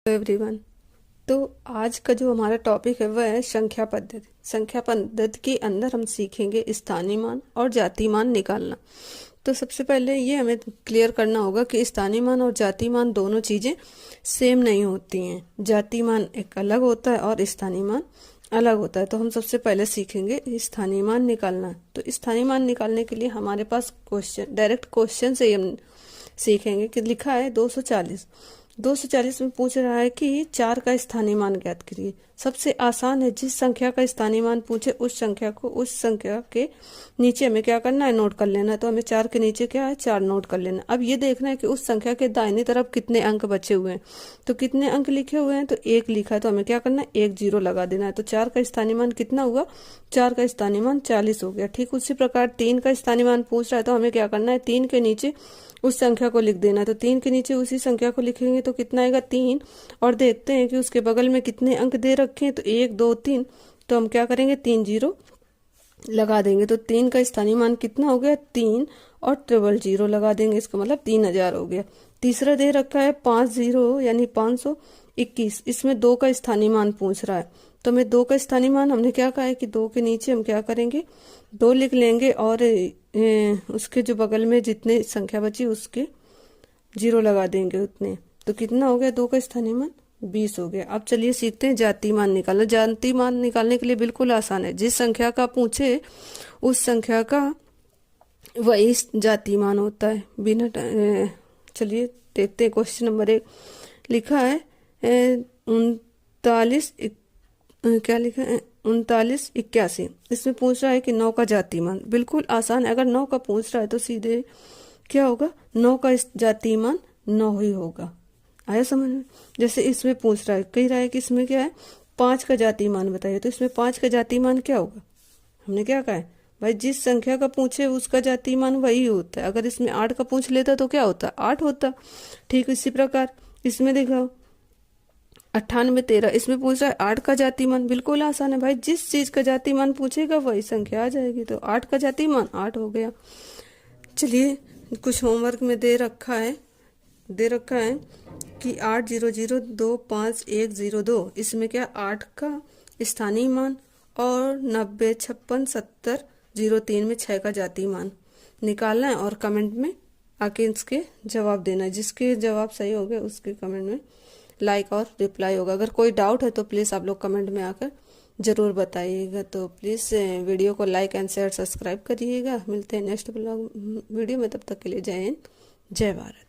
Everyone. तो आज का जो हमारा टॉपिक है वह है संख्या पद्धति। संख्या पद्धति के अंदर हम सीखेंगे स्थानीय मान और जातीय मान निकालना। तो सबसे पहले ये हमें क्लियर करना होगा कि स्थानीय मान और जातीय मान दोनों चीज़ें सेम नहीं होती हैं। जातीय मान एक अलग होता है और स्थानीय मान अलग होता है। तो हम सबसे पहले सीखेंगे स्थानीय मान निकालना। तो स्थानीय मान निकालने के लिए हमारे पास क्वेश्चन, डायरेक्ट क्वेश्चन से हम सीखेंगे कि लिखा है 240। 240 में पूछ रहा है कि 4 का स्थानीय मान ज्ञात करिए। सबसे आसान है, जिस संख्या का स्थानीय मान पूछे उस संख्या को उस संख्या के नीचे हमें क्या करना है, नोट कर लेना है। तो हमें 4 के नीचे क्या है, 4 नोट कर लेना। अब ये देखना है कि उस संख्या के दाहिनी तरफ कितने अंक बचे हुए हैं। तो कितने अंक लिखे हुए हैं, तो 1 लिखा है, तो हमें क्या करना है, 1 0 लगा देना है। तो 4 का स्थानीय मान कितना हुआ, 4 का स्थानीय मान 40 हो गया। ठीक उसी प्रकार 3 का स्थानीय मान पूछ रहा है, तो हमें क्या करना है, 3 के नीचे उस संख्या को लिख देना है। तो 3 के नीचे उसी संख्या को लिखेंगे तो कितना आएगा, 3। और देखते हैं कि उसके बगल में कितने अंक दे रखे हैं, तो 1 2 3। तो हम क्या करेंगे, 3 0 लगा देंगे। तो 3 का स्थानीय मान कितना हो गया, 3 और 000 लगा देंगे। इसका मतलब 3000 हो गया। तीसरा दे रखा है 5 0 यानी 521। इसमें 2 का स्थानीय मान पूछ रहा है, तो हमें 2 का स्थानीय मान, हमने क्या कहा है कि 2 के नीचे हम क्या करेंगे, 2 लिख लेंगे और उसके जो बगल में जितने संख्या बची उसके 0 लगा देंगे उतने। तो कितना हो गया, 2 का स्थानीय मान 20 हो गया। अब चलिए सीखते हैं जातीय मान निकालना। जातीय मान निकालने के लिए बिल्कुल आसान है। जिस संख्या का पूछे उस संख्या का वही जातीय मान होता है। बिना चलिए देखते हैं। क्वेश्चन नंबर 1 लिखा है 39 क्या लिखा है, 39 81। इसमें पूछ रहा है कि 9 का जातीय मान। बिल्कुल आसान है। अगर 9 का पूछ रहा है तो सीधे क्या होगा, 9 का जातीय मान 9 ही होगा। आया समझ में। जैसे इसमें पूछ रहा है, कह रहा है कि इसमें क्या है, 5 का जातीय मान बताइए। तो इसमें 5 का जातीय मान क्या होगा, हमने क्या कहा है भाई, जिस संख्या का पूछे उसका जातीय मान वही होता है। अगर इसमें 8 का पूछ लेता तो क्या होता, 8 होता। ठीक इसी प्रकार इसमें दिखाओ 98 13। इसमें पूछ रहा है 8 का जातीय मान। बिल्कुल आसान है भाई, जिस चीज का जातीय मान पूछेगा वही संख्या आ जाएगी। तो 8 का जातीय मान 8 हो गया। चलिए कुछ होमवर्क में दे रखा है कि 8 0 0 2 5 1 0 2। इसमें क्या, 8 का स्थानीय मान और 90 56 70 03 में 6 का जातीय मान निकालना है और कमेंट में आके इसके जवाब देना है। जिसके जवाब सही हो गए उसके कमेंट में लाइक और रिप्लाई होगा। अगर कोई डाउट है तो प्लीज़ आप लोग कमेंट में आकर ज़रूर बताइएगा। तो प्लीज़ वीडियो को लाइक एंड शेयर सब्सक्राइब करिएगा। मिलते हैं नेक्स्ट ब्लॉग वीडियो में, तब तक के लिए जय हिंद जय भारत।